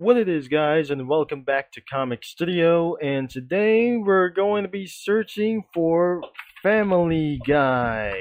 What it is, guys, and welcome back to Comic Studio. And today we're going to be searching for Family Guy.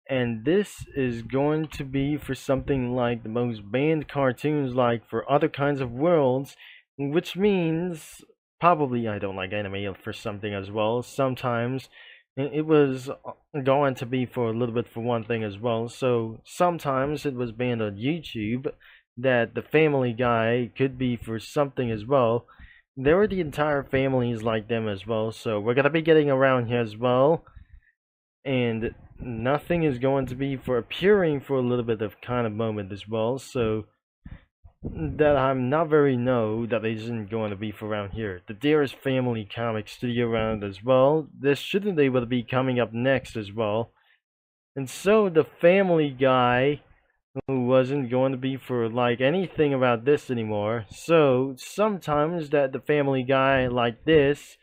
And this is going to be for something like the most banned cartoons, like for other kinds of worlds, which means probably I don't like anime for something as well. Sometimes it was going to be for a little bit for one thing as well. So sometimes it was banned on YouTube that the Family Guy could be for something as well. There were the entire families like them as well. So we're gonna be getting around here as well, and nothing is going to be for appearing for a little bit of kind of moment as well. So that I'm not very know that isn't going to be for around here. The Dearest Family Comic Studio round as well. This shouldn't be able to be coming up next as well. And so the Family Guy who wasn't going to be for like anything about this anymore. So sometimes that the Family Guy like this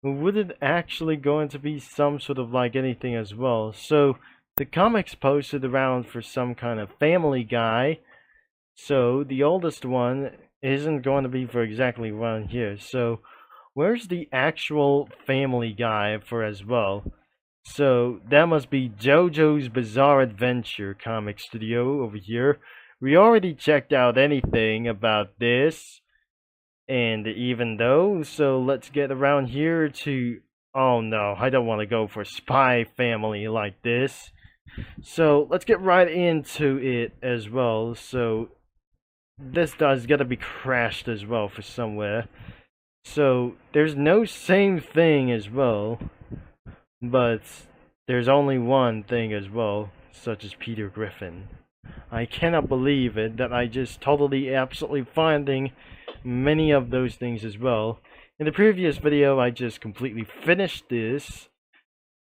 wouldn't actually going to be some sort of like anything as well. So the comics posted around for some kind of Family Guy. So the oldest one isn't going to be for exactly around here. So where's the actual Family Guy for as well? So that must be JoJo's Bizarre Adventure Comic Studio over here. We already checked out anything about this, and even though, so let's get around here to, oh no, I don't want to go for Spy Family like this. So let's get right into it as well. So this does gotta be crashed as well for somewhere. So there's no same thing as well, but there's only one thing as well, such as Peter Griffin. I cannot believe it that I just totally absolutely finding many of those things as well. In the previous video I just completely finished this,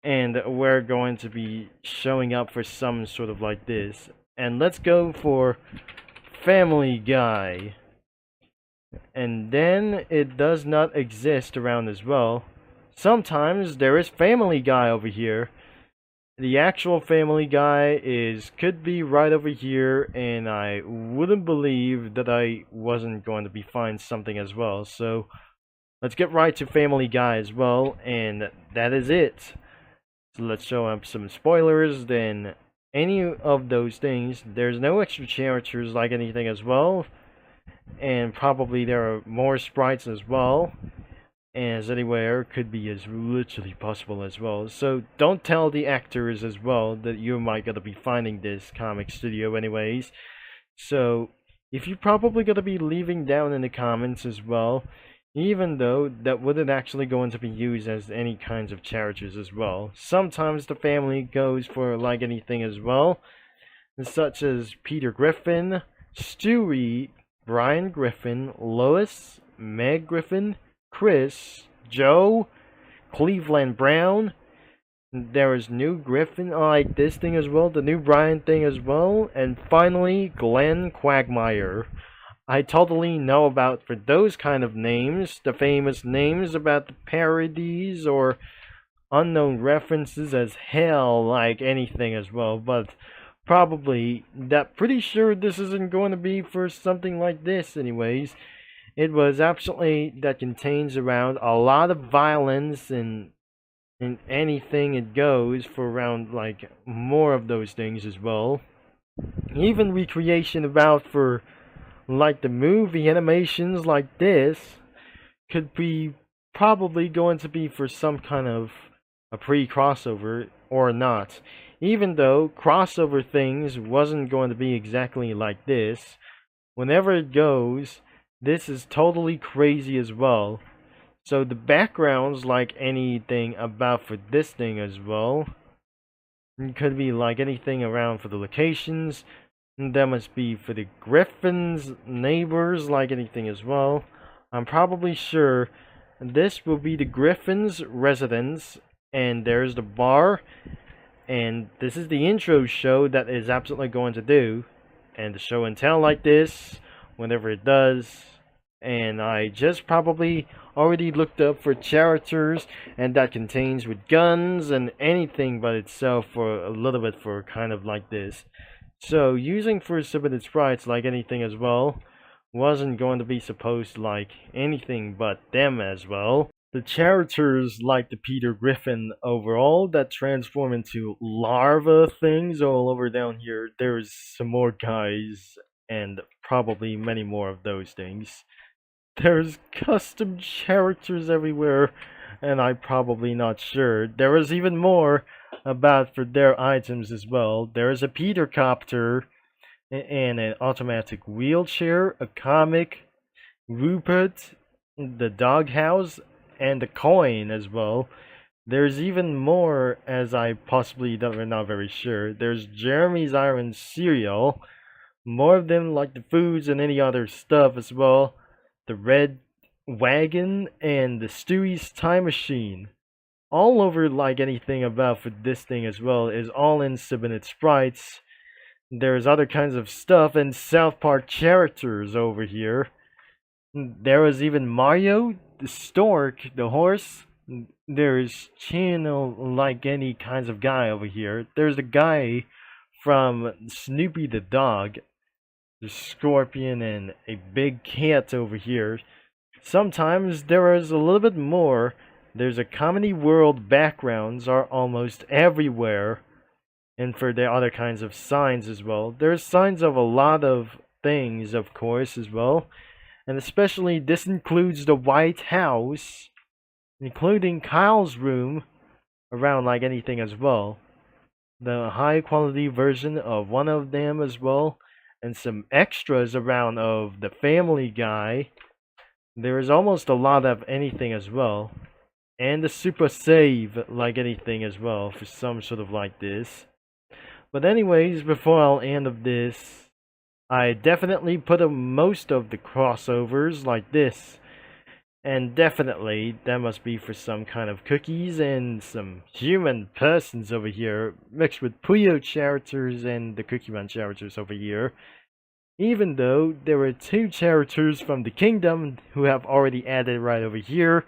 and we're going to be showing up for some sort of like this. And let's go for Family Guy. And then it does not exist around as well. Sometimes there is Family Guy over here. The actual Family Guy could be right over here, and I wouldn't believe that I wasn't going to be find something as well. So let's get right to Family Guy as well, and that is it. So let's show up some spoilers. Then any of those things, there's no extra characters like anything as well, and probably there are more sprites as well, as anywhere could be as literally possible as well. So don't tell the actors as well that you might gonna be finding this comic studio anyways. So if you're probably gonna be leaving down in the comments as well, even though that wouldn't actually going to be used as any kinds of characters as well. Sometimes the family goes for like anything as well, such as Peter Griffin, Stewie, Brian Griffin, Lois, Meg Griffin, Chris, Joe, Cleveland Brown. There is new Griffin like this thing as well, the new Brian thing as well, and finally Glenn Quagmire. I totally know about for those kind of names, the famous names about the parodies or unknown references as hell like anything as well, but probably that pretty sure this isn't going to be for something like this anyways. It was absolutely that contains around a lot of violence and anything it goes for around like more of those things as well. Even recreation about for like the movie animations like this could be probably going to be for some kind of a pre-crossover or not. Even though crossover things wasn't going to be exactly like this, whenever it goes, this is totally crazy as well. So the backgrounds, like anything about for this thing as well, it could be like anything around for the locations. That must be for the Griffin's neighbors, like anything as well. I'm probably sure this will be the Griffin's residence, and there's the bar, and this is the intro show that is absolutely going to do, and the show and tell like this, whenever it does. And I just probably already looked up for characters, and that contains with guns and anything but itself for a little bit for kind of like this. So using for submitted sprites like anything as well, wasn't going to be supposed to like anything but them as well. The characters like the Peter Griffin overall that transform into larva things all over down here. There's some more guys and probably many more of those things. There's custom characters everywhere, and I'm probably not sure. There is even more about for their items as well. There is a Peter Copter and an automatic wheelchair, a comic, Rupert, the doghouse, and the coin as well. There's even more, as I possibly don't, not very sure. There's Jeremy's Iron Cereal, more of them like the foods and any other stuff as well. The red wagon and the Stewie's time machine. All over like anything about for this thing as well is all in 7-minute sprites. There's other kinds of stuff and South Park characters over here. There was even Mario, the stork, the horse. There's Chino like any kinds of guy over here. There's the guy from Snoopy the dog. The scorpion and a big cat over here. Sometimes there is a little bit more. There's a comedy world backgrounds are almost everywhere. And for the other kinds of signs as well. There's signs of a lot of things, of course, as well. And especially this includes the White House, including Kyle's room, around like anything as well. The high quality version of one of them as well, and some extras around of the Family Guy. There is almost a lot of anything as well. And the Super Save like anything as well for some sort of like this. But anyways, before I'll end of this, I definitely put most of the crossovers like this. And definitely, that must be for some kind of cookies and some human persons over here, mixed with Puyo characters and the Cookie Run characters over here. Even though there were 2 characters from the kingdom who have already added right over here.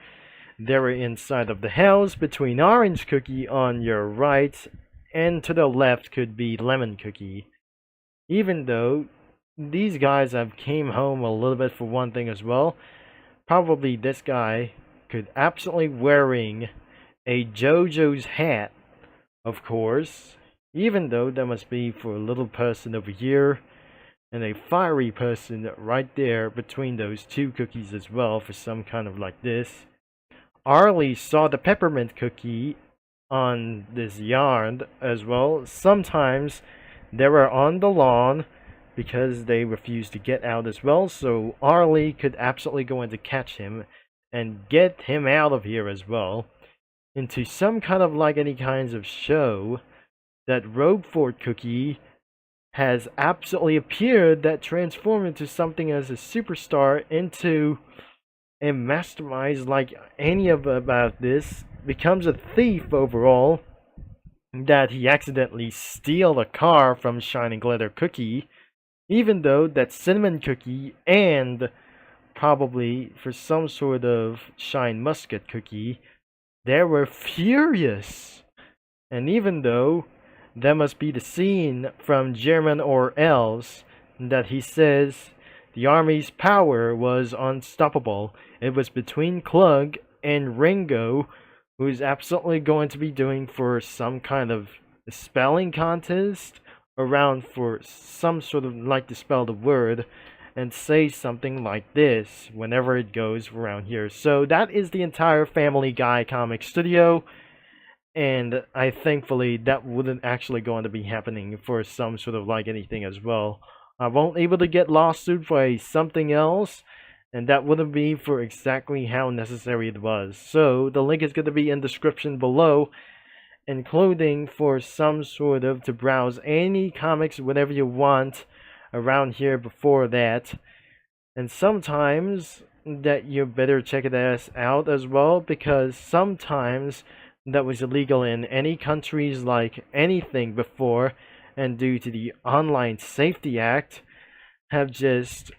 They were inside of the house between Orange Cookie on your right, and to the left could be Lemon Cookie. Even though these guys have came home a little bit for one thing as well. Probably this guy could absolutely wearing a JoJo's hat, of course. Even though that must be for a little person over here. And a fiery person right there between those 2 cookies as well for some kind of like this. Arlie saw the peppermint cookie on this yard as well. Sometimes they were on the lawn because they refused to get out as well. So Arlie could absolutely go in to catch him and get him out of here as well. Into some kind of like any kinds of show that Robefort cookie has absolutely appeared that transformed into something as a superstar into a mastermind like any of about this, becomes a thief overall, that he accidentally steal a car from Shining Glitter Cookie, even though that Cinnamon Cookie and probably for some sort of Shine Musket Cookie, they were furious. And even though that must be the scene from German or Elves that he says the army's power was unstoppable. It was between Klug and Ringo, who's absolutely going to be doing for some kind of spelling contest around for some sort of like to spell the word and say something like this whenever it goes around here. So that is the entire Family Guy comic studio. And I thankfully that wouldn't actually going to be happening for some sort of like anything as well. I won't able to get lawsuit for a something else, and that wouldn't be for exactly how necessary it was. So the link is going to be in the description below, including for some sort of to browse any comics whatever you want around here before that. And sometimes that you better check it out as well, because sometimes that was illegal in any countries like anything before, and due to the Online Safety Act have just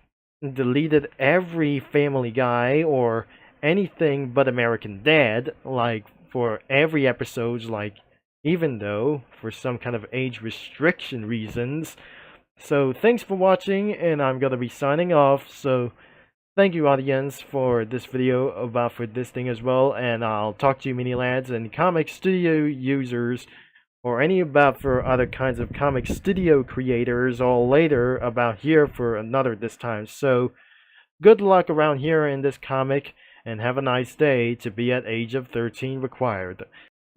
deleted every Family Guy or anything but American Dad, like for every episode, like even though for some kind of age restriction reasons So thanks for watching, and I'm gonna be signing off. So thank you, audience, for this video about for this thing as well, and I'll talk to you, mini lads and comic studio users, or any about for other kinds of comic studio creators all later about here for another this time. So good luck around here in this comic, and have a nice day. To be at age of 13 required.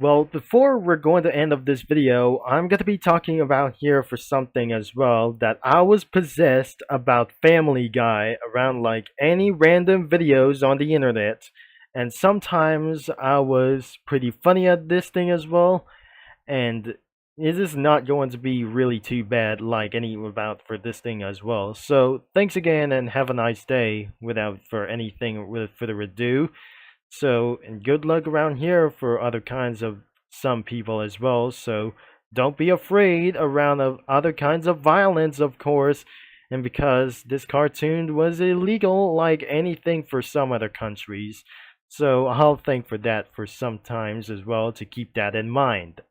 Well, before we're going to end of this video, I'm going to be talking about here for something as well, that I was possessed about Family Guy around like any random videos on the internet, and sometimes I was pretty funny at this thing as well, and it is not going to be really too bad like any about for this thing as well. So thanks again, and have a nice day without for anything with further ado. So, and good luck around here for other kinds of some people as well. So, don't be afraid around of other kinds of violence, of course. And because this cartoon was illegal like anything for some other countries. So, I'll think for that for some times as well to keep that in mind.